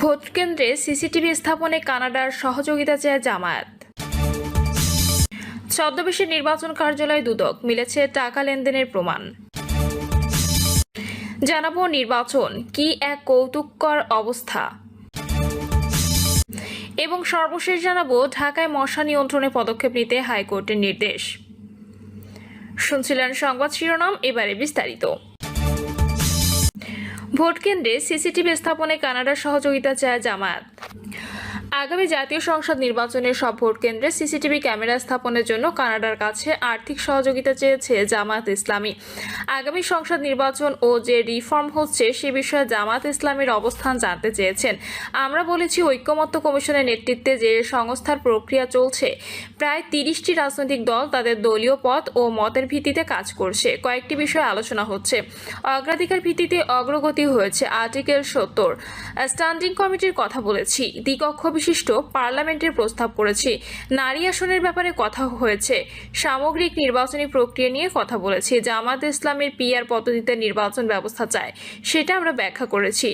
Vote কেন্দ্রে CCTV স্থাপনে কানাডার সহযোগিতা চায় জামায়াত। ছদ্মবেশী নির্বাচন কার্যালয় দুদক, মিলেছে টাকা লেনদেনের প্রমাণ। জানাবো নির্বাচন কি এক কৌতুককর অবস্থা, এবং সর্বশেষ জানাবো ঢাকায় মশা নিয়ন্ত্রণে পদক্ষেপ নিতে হাইকোর্টের নির্দেশ। শুনছিলেন সংবাদ শিরোনাম, এবারে বিস্তারিত। ভোট কেন্দ্রে সিসিটিভি স্থাপনে কানাডার সহযোগিতা চায় জামায়াত। আগামী জাতীয় সংসদ নির্বাচনের সব ভোট কেন্দ্রে সিসিটিভি ক্যামেরা স্থাপনের জন্য কানাডার কাছে আর্থিক সহযোগিতা চেয়েছে জামায়াত ইসলামী। আগামী সংসদ নির্বাচন ও যে রিফর্ম হচ্ছে সে বিষয়ে জামায়াত ইসলামীর অবস্থান জানতে চেয়েছেন। আমরা বলেছি, ঐক্যমত্য কমিশনের নেতৃত্বে যে সংস্থার প্রক্রিয়া চলছে, প্রায় 30টি রাজনৈতিক দল তাদের দলীয় পথ ও মতের ভিত্তিতে কাজ করছে। কয়েকটি বিষয়ে আলোচনা হচ্ছে, অগ্রাধিকার ভিত্তিতে অগ্রগতি হয়েছে। আর্টিকেল 70 স্ট্যান্ডিং কমিটির কথা বলেছি, দ্বিকক্ষ বিশিষ্ট পার্লামেন্টের প্রস্তাব করেছি, নারী আসনের ব্যাপারে কথা হয়েছে, সামগ্রিক নির্বাচনী প্রক্রিয়া নিয়ে কথা বলেছি। জামায়াত ইসলামের পিআর পদ্ধতিতে নির্বাচন ব্যবস্থা চায়, সেটা আমরা ব্যাখ্যা করেছি।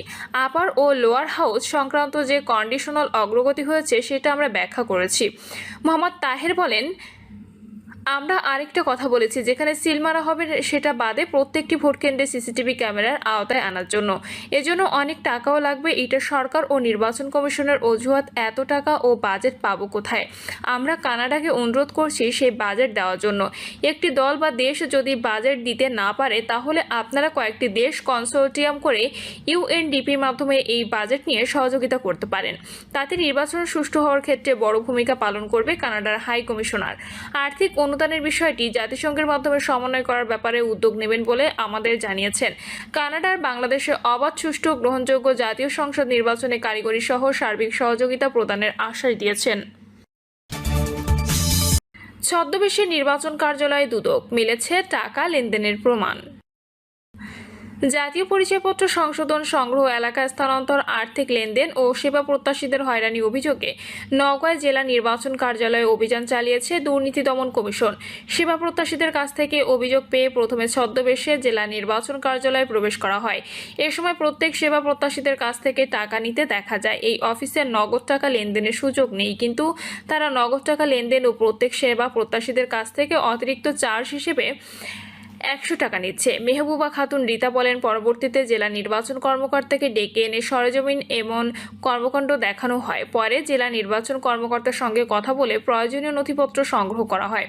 আপার ও লোয়ার হাউস সংক্রান্ত যে কন্ডিশনাল অগ্রগতি হয়েছে সেটা আমরা ব্যাখ্যা করেছি। মোহাম্মদ তাহের বলেন, আমরা আরেকটা কথা বলেছি, যেখানে সিল মারা হবে সেটা বাদে প্রত্যেকটি ভোট কেন্দ্রে সিসিটিভি ক্যামেরার আওতায় আনার জন্য। এজন্য অনেক টাকাও লাগবে। এটা সরকার ও নির্বাচন কমিশনের অজুহাত। এত টাকা ও বাজেট পাবো কোথায়? আমরা কানাডাকে অনুরোধ করছি সেই বাজেট দেওয়ার জন্য। একটি দল বা দেশ যদি বাজেট দিতে না পারে, তাহলে আপনারা কয়েকটি দেশ কনসোর্টিয়াম করে ইউএনডিপির মাধ্যমে এই বাজেট নিয়ে সহযোগিতা করতে পারেন। তাতে নির্বাচন সুষ্ঠু হওয়ার ক্ষেত্রে বড় ভূমিকা পালন করবে কানাডার হাই কমিশনার। আর্থিক অনুদানের বিষয়টি জাতিসংঘের মাধ্যমে সমন্বয় করার ব্যাপারে উদ্যোগ নেবেন বলে আমাদের জানিয়েছেন। কানাডার বাংলাদেশে অবাধ, সুষ্ঠু, গ্রহণযোগ্য জাতীয় সংসদ নির্বাচনে কারিগরি সহ সার্বিক সহযোগিতা প্রদানের আশ্বাস দিয়েছেন। ছদ্মবেশী নির্বাচন কার্যালয় দুদক, মিলেছে টাকা লেনদেনের প্রমাণ। জাতীয় পরিচয়পত্র সংশোধন, সংগ্রহ, এলাকা স্থানান্তর, আর্থিক লেনদেন ও সেবা প্রত্যাশীদের হয়রানি অভিযোগে নওগাঁ জেলা নির্বাচন কার্যালয়ে অভিযান চালিয়েছে দুর্নীতি দমন কমিশন। সেবা প্রত্যাশীদের কাছ থেকে অভিযোগ পেয়ে প্রথমে ছদ্মবেশে জেলা নির্বাচন কার্যালয়ে প্রবেশ করা হয়। এ সময় প্রত্যেক সেবা প্রত্যাশীদের কাছ থেকে টাকা নিতে দেখা যায়। এই অফিসে নগদ টাকা লেনদেনের সুযোগ নেই, কিন্তু তারা নগদ টাকা লেনদেন ও প্রত্যেক সেবা প্রত্যাশীদের কাছ থেকে অতিরিক্ত চার্জ হিসেবে 100 টাকা নিচ্ছে। মেহবুবা খাতুন রীতা বলেন, পরবর্তীতে জেলা নির্বাচন কর্মকর্তাকে ডেকে এনে সরেজমিন এমন কর্মকাণ্ড দেখানো হয়। পরে জেলা নির্বাচন কর্মকর্তার সঙ্গে কথা বলে প্রয়োজনীয় নথিপত্র সংগ্রহ করা হয়।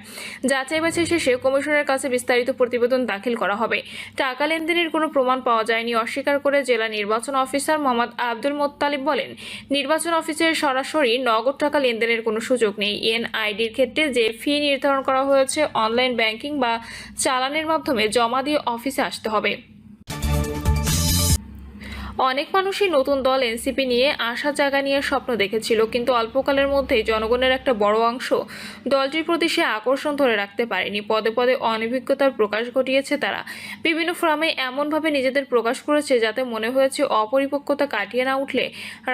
যাচাই বাছাই শেষে কমিশনের কাছে বিস্তারিত প্রতিবেদন দাখিল করা হবে। টাকা লেনদেনের কোনো প্রমাণ পাওয়া যায়নি অস্বীকার করে জেলা নির্বাচন অফিসার মোহাম্মদ আব্দুল মোত্তালিব বলেন, নির্বাচন অফিসের সরাসরি নগদ টাকা লেনদেনের কোনো সুযোগ নেই। এনআইডির ক্ষেত্রে যে ফি নির্ধারণ করা হয়েছে, অনলাইন ব্যাংকিং বা চালানের মাধ্যমে জমা দিয়ে অফিসে আসতে হবে। অনেক মানুষই নতুন দল এনসিপি নিয়ে আশা জায়গা নিয়ে স্বপ্ন দেখেছিল, কিন্তু অল্পকালের মধ্যেই জনগণের একটা বড় অংশ দলটির প্রতি সে আকর্ষণ ধরে রাখতে পারেনি। পদে পদে অনভিজ্ঞতার প্রকাশ ঘটিয়েছে তারা। বিভিন্ন ফোরামে এমনভাবে নিজেদের প্রকাশ করেছে যাতে মনে হয়েছে অপরিপক্কতা কাটিয়ে না উঠলে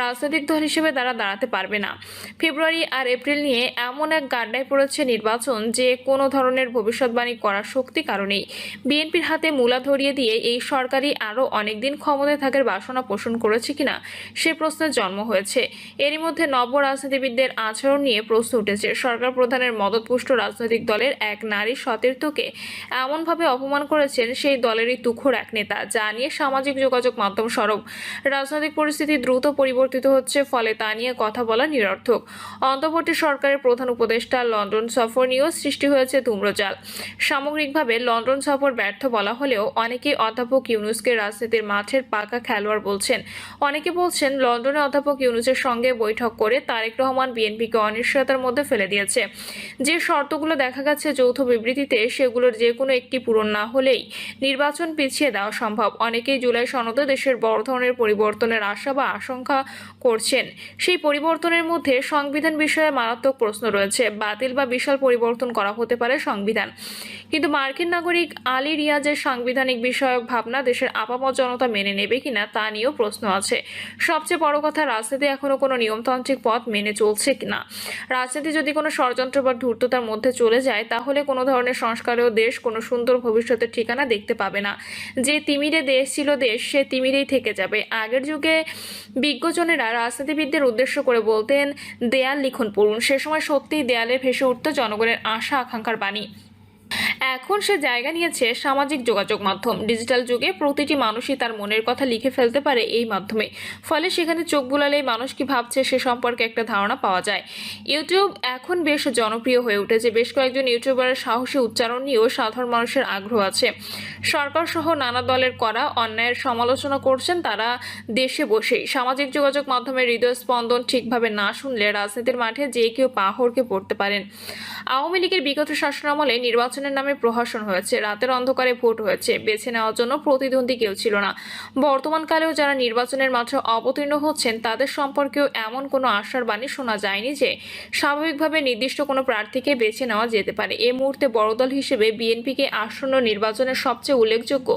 রাজনৈতিক দল হিসেবে তারা দাঁড়াতে পারবে না। ফেব্রুয়ারি আর এপ্রিল নিয়ে এমন এক গাড্ডায় পড়েছে নির্বাচন যে কোনো ধরনের ভবিষ্যৎবাণী করার শক্তি কারণেই বিএনপির হাতে মূলা ধরিয়ে দিয়ে এই সরকারি আরও অনেকদিন ক্ষমতায় থাকার বাসনা পোষণ করেছে কিনা সে প্রশ্নের জন্ম হয়েছে। এরই মধ্যে নব রাজনীতিবিদদের আচরণ নিয়ে প্রশ্ন উঠেছে। সরকার প্রধানের মদতপুষ্ট রাজনৈতিক দলের এক নারী সতীর্থকে এমনভাবে অপমান করেছেন সেই দলেরই তুখোড় এক নেতা, যা নিয়ে সামাজিক যোগাযোগ মাধ্যম সরব। রাজনৈতিক পরিস্থিতি দ্রুত পরিবর্তিত হচ্ছে, ফলে তা নিয়ে কথা বলা নিরর্থক। অন্তর্বর্তী সরকারের প্রধান উপদেষ্টা লন্ডন সফর নিয়েও সৃষ্টি হয়েছে ধূম্রজাল। সামগ্রিকভাবে লন্ডন সফর ব্যর্থ বলা হলেও অনেকেই অধ্যাপক ইউনূসকে রাজনীতির মাঠের পাকা খেলোয়াড় বলছেন। অনেকে বলছেন, লন্ডনে অধ্যাপক ইউনূসের সঙ্গে বৈঠক করে তারেক রহমান বিএনপিকে অনিশ্চয়তার মধ্যে ফেলে দিয়েছে। যে শর্তগুলো দেখা গেছে যৌথ বিবৃতিতে, সেগুলোর যে কোনো একটি পূরণ না হলেই নির্বাচন পিছিয়ে দেওয়া সম্ভব। অনেকেই জুলাই সনদে দেশের বড় ধরনের পরিবর্তনের আশা বা আশঙ্কা করছেন। সেই পরিবর্তনের মধ্যে সংবিধান বিষয়ে মারাত্মক প্রশ্ন রয়েছে। বাতিল বা বিশাল পরিবর্তন করা হতে পারে সংবিধান, কিন্তু মার্কিন নাগরিক আলী রিয়াজের সাংবিধানিক বিষয়ক ভাবনা দেশের আপামর জনতা মেনে নেবে কিনা তা নিয়েও প্রশ্ন আছে। সবচেয়ে বড় কথা, রাজনীতি এখনো কোনো নিয়মতান্ত্রিক পথ মেনে চলছে কিনা। রাজনীতি যদি কোনো ষড়যন্ত্র বা ধূর্ততার মধ্যে চলে যায়, তাহলে কোনো ধরনের সংস্কারেও দেশ কোনো সুন্দর ভবিষ্যতের ঠিকানা দেখতে পাবে না। যে তিমিরে দেশ ছিল দেশ, সে তিমিরেই থেকে যাবে। আগের যুগে বিজ্ঞজনেরা রাজনীতিবিদদের উদ্দেশ্য করে বলতেন, দেয়াল লিখন পড়ুন। সে সময় সত্যিই দেয়ালে ভেসে উঠত জনগণের আশা আকাঙ্ক্ষার বাণী। এখন সে জায়গা নিয়েছে সামাজিক যোগাযোগ মাধ্যম। ডিজিটাল যুগে প্রতিটি মানুষই তার মনের কথা লিখে ফেলতে পারে এই মাধ্যমে। ফলে সেখানে চোখ বুলালেই মানুষ কি ভাবছে সে সম্পর্কে একটা ধারণা পাওয়া যায়। ইউটিউব এখন বেশ জনপ্রিয় হয়ে উঠেছে। বেশ কয়েকজন ইউটিউবারের সাহসী উচ্চারণ নিয়েও সাধারণ মানুষের আগ্রহ আছে। সরকার সহ নানা দলের করা অন্যায়ের সমালোচনা করছেন তারা দেশে বসেই। সামাজিক যোগাযোগ মাধ্যমের হৃদয় স্পন্দন ঠিকভাবে না শুনলে রাজনীতির মাঠে যে কেউ পা হড়কে পড়তে পারেন। আওয়ামী লীগের বিগত শাসনামলে নির্বাচনের নামে প্রহসন হয়েছে, রাতের অন্ধকারে ভোট হয়েছে, বেছে নেওয়ার জন্য প্রতিদ্বন্দ্বী কেউ ছিল না। বর্তমানকালেও যারা নির্বাচনের মাঠে অবতীর্ণ হচ্ছেন তাদের সম্পর্কেও এমন কোনো আশার বাণী শোনা যায়নি যে স্বাভাবিকভাবে নির্দিষ্ট কোনো প্রার্থীকে বেছে নেওয়া যেতে পারে। এই মুহূর্তে বড় দল হিসেবে বিএনপিকে আসন্ন নির্বাচনের সবচেয়ে উল্লেখযোগ্য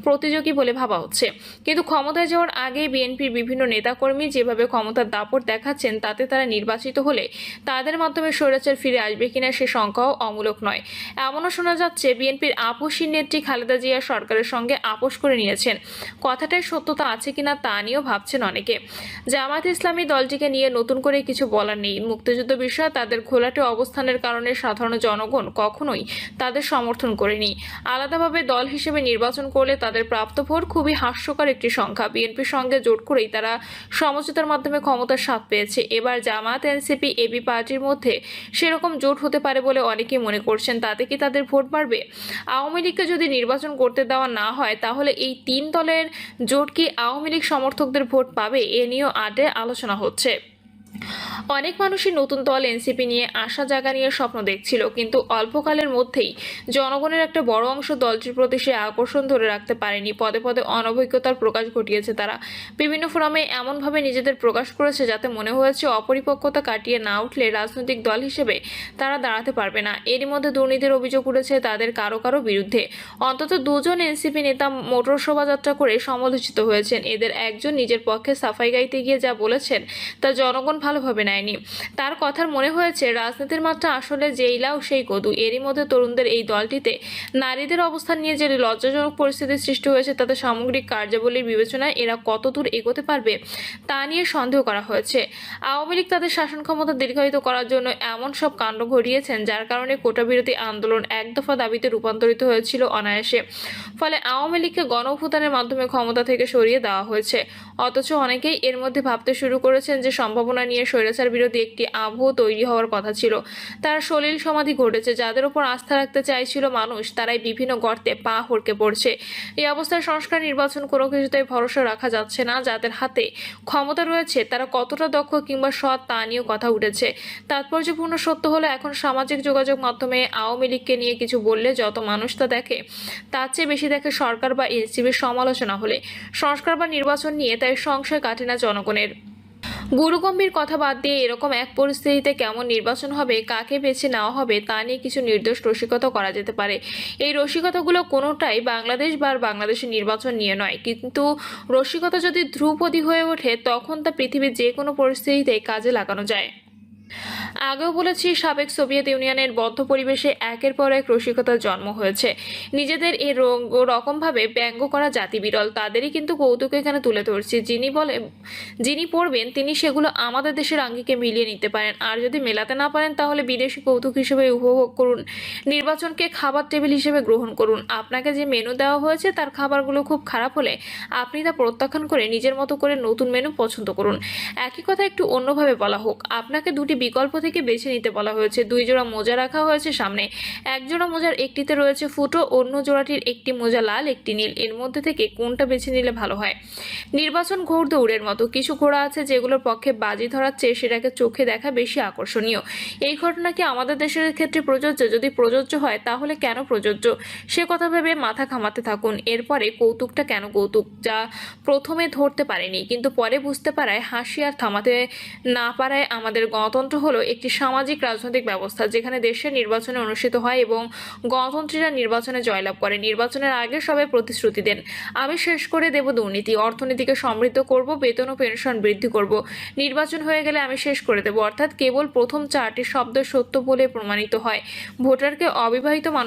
প্রতিযোগী বলে ভাবা হচ্ছে। কিন্তু ক্ষমতায় যাওয়ার আগে বিএনপির বিভিন্ন নেতাকর্মী যেভাবে ক্ষমতার দাপট দেখাচ্ছেন, তাতে তারা নির্বাচিত হলে তাদের মাধ্যমে স্বৈরাচার ফিরে আসবে কিনা সে সংখ্যাও অমূলক নয়। এমনও শোনা যাচ্ছে বিএনপির আপসী নেত্রী খালেদা জিয়া সরকারের সঙ্গে আপোষ করে নিয়েছেন। কথাটায় সত্যতা আছে কিনা তা নিয়েও ভাবছেন অনেকে। জামায়াত ইসলামী দলটিকে নিয়ে নতুন করে কিছু বলার নেই। মুক্তিযুদ্ধ বিষয়ে তাদের ঘোলাটে অবস্থানের কারণে সাধারণ জনগণ কখনোই তাদের সমর্থন করেনি। আলাদাভাবে দল হিসেবে নির্বাচন করলে তাদের প্রাপ্ত ভোট খুবই হাস্যকর একটি সংখ্যা। বিএনপির সঙ্গে জোট করেই তারা সমঝোতার মাধ্যমে ক্ষমতার স্বাদ পেয়েছে। এবার জামায়াত, এনসিপি, এবি পার্টির মধ্যে সেরকম জোট হতে পারে বলে অনেকেই মনে করছেন। তাতে কি তাদের ভোট বাড়বে? আওয়ামী লীগকে যদি নির্বাচন করতে দেওয়া না হয়, তাহলে এই তিন দলের জোট কি আওয়ামী লীগ সমর্থকদের ভোট পাবে? এ নিয়েও আড্ডায় আলোচনা হচ্ছে। অনেক মানুষই নতুন দল এনসিপি নিয়ে আশা জাগা নিয়ে স্বপ্ন দেখছিল, কিন্তু অল্পকালের মধ্যেই জনগণের একটা বড় অংশ দলটির প্রতি সে আকর্ষণ ধরে রাখতে পারেনি। পদে পদে অনভিজ্ঞতার প্রকাশ ঘটিয়েছে তারা। বিভিন্ন ফোরামে এমনভাবে নিজেদের প্রকাশ করেছে যাতে মনে হয়েছে অপরিপক্কতা কাটিয়ে না উঠলে রাজনৈতিক দল হিসেবে তারা দাঁড়াতে পারবে না। এরই মধ্যে দুর্নীতির অভিযোগ উঠেছে তাদের কারো কারো বিরুদ্ধে। অন্তত দুজন এনসিপি নেতা মোটর শোভাযাত্রা করে সমালোচিত হয়েছেন। এদের একজন নিজের পক্ষে সাফাই গাইতে গিয়ে যা বলেছেন তা জনগণ ভালোভাবে নেয়নি। তার কথার মনে হয়েছে রাজনীতির মাত্রা আসলে যেই লাউ সেই কদু। এরই মধ্যে তরুণদের এই দলটিতে নারীদের অবস্থান নিয়ে যে লজ্জাজনক পরিস্থিতির সৃষ্টি হয়েছে, তাতে সামগ্রিক কার্যাবলীর বিবেচনায় এরা কতদূর এগোতে পারবে তা নিয়ে সন্দেহ করা হয়েছে। আওয়ামী লীগ তাদের শাসন ক্ষমতা দীর্ঘায়িত করার জন্য এমন সব কাণ্ড ঘটিয়েছেন যার কারণে কোটা বিরোধী আন্দোলন এক দফা দাবিতে রূপান্তরিত হয়েছিল অনায়াসে। ফলে আওয়ামী লীগকে গণঅভ্যুত্থানের মাধ্যমে ক্ষমতা থেকে সরিয়ে দেওয়া হয়েছে। অথচ অনেকেই এর মধ্যে ভাবতে শুরু করেছেন যে সম্ভাবনা নিয়ে স্বৈরাচার বিরোধী একটি আবহ তৈরি হওয়ার কথা ছিল। তার সলিল সমাধি ঘটেছে। যাদের উপর আস্থা রাখতে চাইছিল মানুষ, তারাই বিভিন্ন গর্তে পা হড়কে পড়ছে। এই অবস্থায় সংস্কার, নির্বাচন কোনো কিছুতেই ভরসা রাখা যাচ্ছে না। যাদের হাতে ক্ষমতা রয়েছে তারা কতটা দক্ষ কিংবা সৎ তা নিয়েও কথা উঠেছে। তাৎপর্যপূর্ণ সত্য হলো, এখন সামাজিক যোগাযোগ মাধ্যমে আওয়ামী লীগকে নিয়ে কিছু বললে যত মানুষ তা দেখে, তার চেয়ে বেশি দেখে সরকার বা এনসিপির সমালোচনা হলে। সংস্কার বা নির্বাচন নিয়ে তাই সংশয় কাটে না জনগণের। গুরুগম্ভীর কথা বাদ দিয়ে এরকম এক পরিস্থিতিতে কেমন নির্বাচন হবে, কাকে বেছে নেওয়া হবে তা নিয়ে কিছু নির্দোষ রসিকতা করা যেতে পারে। এই রসিকতাগুলো কোনোটাই বাংলাদেশ বা বাংলাদেশের নির্বাচন নিয়ে নয়, কিন্তু রসিকতা যদি ধ্রুপদী হয়ে ওঠে তখন তা পৃথিবীর যে কোনো পরিস্থিতিতে কাজে লাগানো যায়। আগেও বলেছি, সাবেক সোভিয়েত ইউনিয়নের বদ্ধ পরিবেশে একের পর এক রসিকতার জন্ম হয়েছে। নিজেদের এই রকমভাবে ব্যঙ্গ করা জাতি বিরল। তাদেরই কিন্তু কৌতুক এখানে তুলে ধরছি। যিনি পড়বেন তিনি সেগুলো আমাদের দেশের আঙ্গিকে মিলিয়ে নিতে পারেন, আর যদি মেলাতে না পারেন তাহলে বিদেশি কৌতুক হিসেবে উপভোগ করুন। নির্বাচনকে খাবার টেবিল হিসেবে গ্রহণ করুন। আপনাকে যে মেনু দেওয়া হয়েছে তার খাবারগুলো খুব খারাপ হলে আপনি তা প্রত্যাখ্যান করে নিজের মতো করে নতুন মেনু পছন্দ করুন। একই কথা একটু অন্যভাবে বলা হোক, আপনাকে দুটি বিকল্প থেকে বেছে নিতে বলা হয়েছে। 2 জোড়া মোজা রাখা হয়েছে সামনে। এক জোড়া মোজার একটিতে রয়েছে ফুটো, অন্য জোড়াটির একটি মোজা লাল, একটি নীল। এর মধ্যে থেকে কোনটা বেছে নিলে ভালো হয়? নির্বাচন ঘোড়দৌড়ের মতো। কিছু ঘোড়া আছে যেগুলোর পক্ষে বাজি ধরার চেয়ে সেটাকে চোখে দেখা বেশি আকর্ষণীয়। এই ঘটনা কি আমাদের দেশের ক্ষেত্রে প্রযোজ্য? যদি প্রযোজ্য হয় তাহলে কেন প্রযোজ্য সে কথা ভেবে মাথা ঘামাতে থাকুন। এরপরে কৌতুকটা কেন কৌতুক, যা প্রথমে ধরতে পারেনি কিন্তু পরে বুঝতে পারায় হাসি আর থামাতে না পারায় আমাদের গণতন্ত্র গণতন্ত্র হলো একটি সামাজিক রাজনৈতিক ব্যবস্থা যেখানে দেশের নির্বাচনে অনুষ্ঠিত হয় এবং গণতন্ত্রীরা নির্বাচনে জয়লাভ করে। নির্বাচনের আগে সবাই প্রতিশ্রুতি দেন, আমি শেষ করে দেব দুর্নীতি, অর্থনীতিকে সমৃদ্ধ করব, বেতন ও পেনশন বৃদ্ধি করব, নির্বাচন হয়ে গেলে আমি শেষ করে দেব। অর্থাৎ কেবল প্রথম 4টি শব্দ সত্য বলে প্রমাণিত হয়। ভোটারকে অবিবাহিত মানুষ